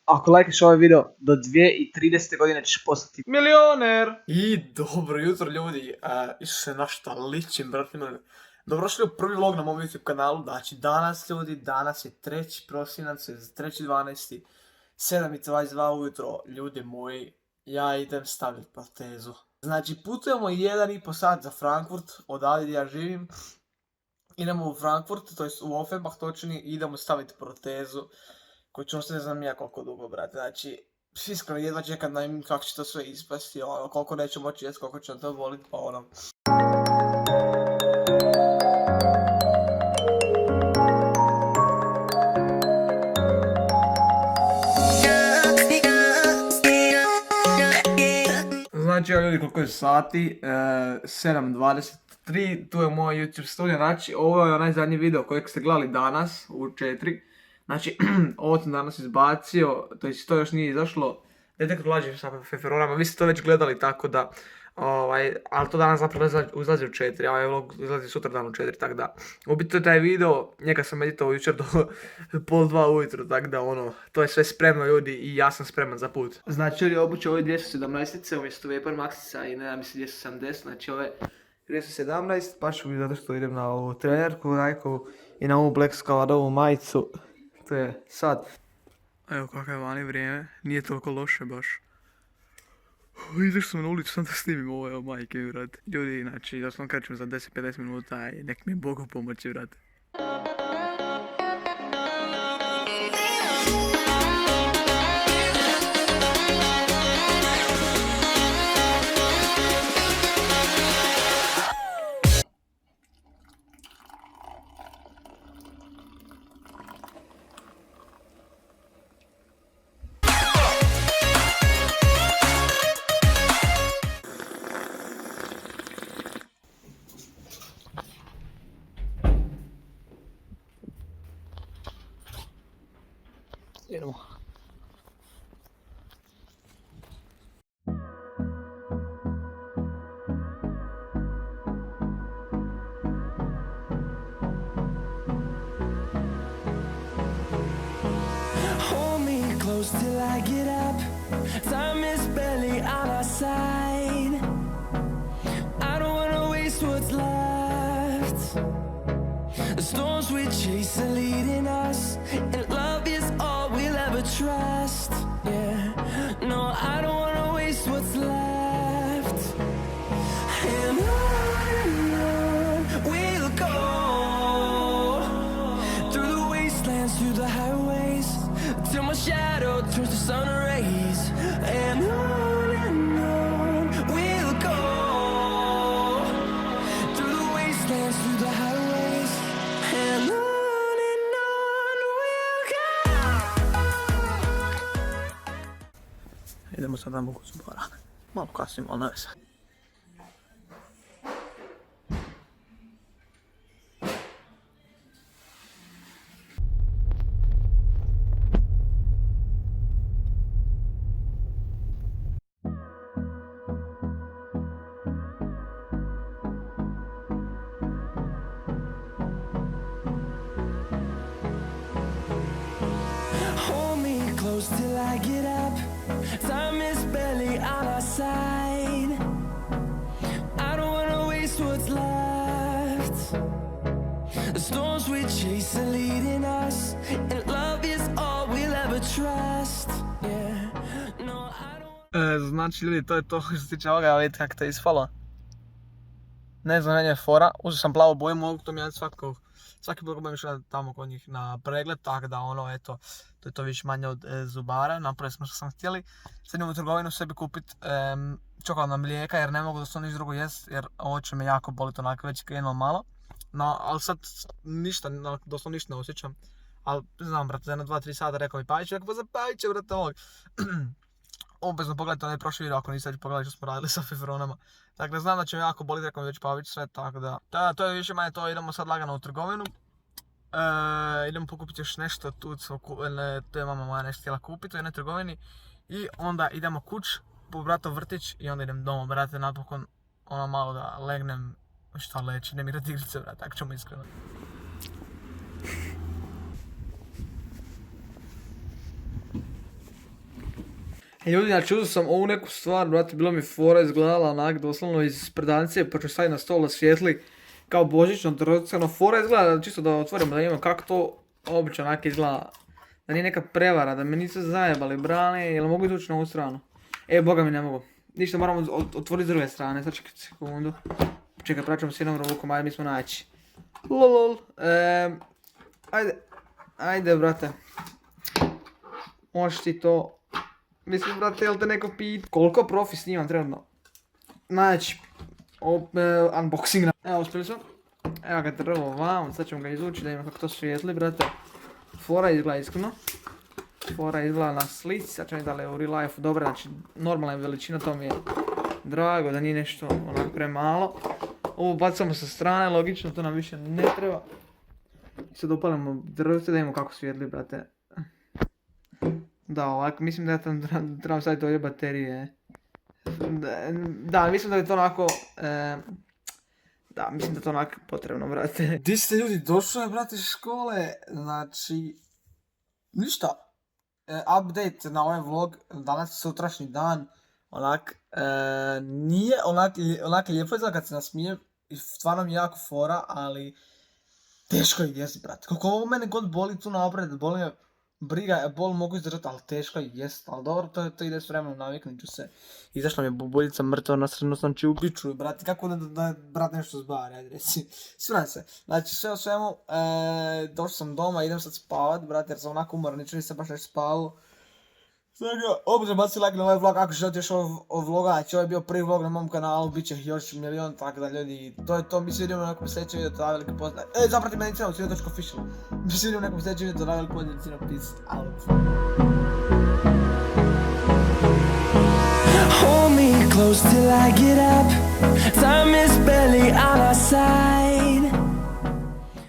Ako lajkaš ovaj video do 2030. godine ćeš postati milioner. I dobro jutro ljudi, Isuse na šta ličim, brate mili. Dobrošli u prvi vlog na mom YouTube kanalu, znači danas ljudi, danas je 3. prosinac, 3.12. 7:22 ujutro, ljudi moji, ja idem staviti protezu. Znači putujemo 1,5 sat za Frankfurt, odavde gdje ja živim. Idemo u Frankfurt, to jest u Offenbach točnije, i idemo staviti protezu koju ću ostati ne znam ja koliko dugo, brate. Znači, iskreno jedva čekam da im kako će to sve ispasti, koliko neću moći jest, koliko će nam to bolit, pa ono. Znači, ljudi, koliko je sati, 7:23, tu je moj YouTube studio, znači, ovo je onaj zadnji video kojeg ste gledali danas, u 4. Znači, ovo sam danas izbacio, to još nije izašlo, detektor laži sa feferonama, vi ste to već gledali, tako da, ali to danas zapravo izlazi u 4, a ovaj vlog izlazi sutra dan u 4, tako da, u biti to je taj video, njega sam editao jučer do 1:30 ujutro, tako da, to je sve spremno ljudi i ja sam spreman za put. Znači, ljudi, obuće ove 217-ice umjesto Vapor Maxica i ne mislim 270, znači ove 217, baš mi zato što idem na ovu trenerku, Nikeovu i na ovu Black Scaladovu majicu. To je sad. Evo kakav je vani vrijeme, nije toliko loše baš. Izašao sam na ulicu, sam da snimim ovo, evo majke mi, brate. Ljudi, znači, da sam krećem za 10-15 minuta i nek mi Bogu pomoći, brate. Idemo. Hold me close till I get up. Time is barely on our side. I don't wanna waste what's left. The storms we chase are leading us, and love is all we'll ever trust. Yeah, no, I don't wanna waste what's left. And on we'll go, through the wastelands, through the highways, till my shadow turns to sun rays. And on we'll go, through the wastelands, through the highways, and on we'll go. Idemo sad na Bogu Zubara. Malo kasnimo, ali ne veze. Hold me close till I get up. Time is barely on our side. I don't wanna waste what's left. The storms we chase are leading us, and love is all we'll ever trust. Yeah, no, I don't. Znači ljudi, to je to što se tiče ovoga, a vidite kako to je ispalo. Ne znam, meni je fora, uzeo sam plavu boju, mogu to mijenjati svaki put budem išao tamo kod njih na pregled, tako da eto, to je to više manje od Zubara, napravili smo što sam htjeli. Sad idem u trgovinu sebi kupit čokoladna mlijeka jer ne mogu doslovno ništa drugo jest, jer ovo će me jako boliti onako, već krenulo malo. No, ali sad ništa, doslovno ništa ne osjećam. Ali znam, brate, za jedno 2-3 sata rekao mi Pavić, rekao pa za Pavića, brate, ovog. Obvezno pogledajte onaj prošli video ako niste već pogledali što smo radili sa feferonama. Dakle, znam da će me jako boliti, rekao mi već Pavić sve, tako da. To je više manje to, idemo sad lagano u trgovinu. Idemo pokupiti još nešto tu, to je mama moja nešto htjela kupiti u jednoj trgovini. I onda idemo kuć, po bratov vrtić i onda idem doma, brate, napokon malo da legnem, šta leći, idem igrati igrice, brate, tako ćemo iskreno. Ljudi, znači uzeo sam ovu neku stvar, brate, bilo mi fora izgledala onak doslovno iz predancije, pa ću staviti na stol da svijetli kao božićno drocano. Fora izgleda, čisto da otvorimo, da imamo kako to obično onak izgleda, da nije neka prevara, da me nisu zajebali, brane, jel mogu izvući na ovu stranu? Boga mi ne mogu. Ništa, moramo otvoriti s druge strane, sad čekaj sekundu. Čekaj, praćamo s jednom rukom, ajde mi smo naći. Lolol, ajde brate. Možeš ti to. Mislim, brate, jel te neko pita? Koliko profi snimam trenutno? Znači, unboxing. Evo, uspjeli smo. Evo ga drvo vam, sad ćemo ga izvući da imamo kako to svijetli, brate. Fora izgleda iskreno. Fora izgleda na slici, sad ćemo da li je u real life dobro, znači normalna je veličina, to mi je drago da nije nešto onako premalo. Ovo bacamo sa strane, logično, to nam više ne treba. Sad upalimo drvce da imamo kako svijetli, brate. Da, ovako, mislim da ja trebam staviti ovdje baterije. Da, mislim da je to onako... Da, mislim da je to onako potrebno, brate. Di ste ljudi, došlo je, brate, iz škole, znači... Ništa. Update na ovaj vlog, danas sutrašnji dan, onak, nije onak lijepo izgleda kad se nasmijem, stvarno mi je jako fora, ali... Teško je jest, brate. Kako ovo mene god boli tu napred, boli me... Briga, bol mogu izdržati, ali teško je jest, ali dobro, to ide s vremenom, naviknut ću se. Izašla mi je bubuljica mrtva, nasredno sam ću ubiču, brate, kako da brat nešto zbari, ajde reci. Sviram se, znači sve o svemu, došao sam doma, idem sad spavat, brate, jer sam onako umoran, nisam baš nešto spavao. Svega, obično baci like na ovaj vlog, ako želite još ovog vloga, znači ovo je bio prvi vlog na mom kanalu, bit će još milion, tako da ljudi, to je to, mi se vidimo na nekom sljedećem videu, to je veliki pozdrav. Zapratite me na Instagramu, svjeto.official, mi se vidimo na nekom sljedećem videu, to je veliki pozdrav, peace out. Hold me close till I get up. Time is barely on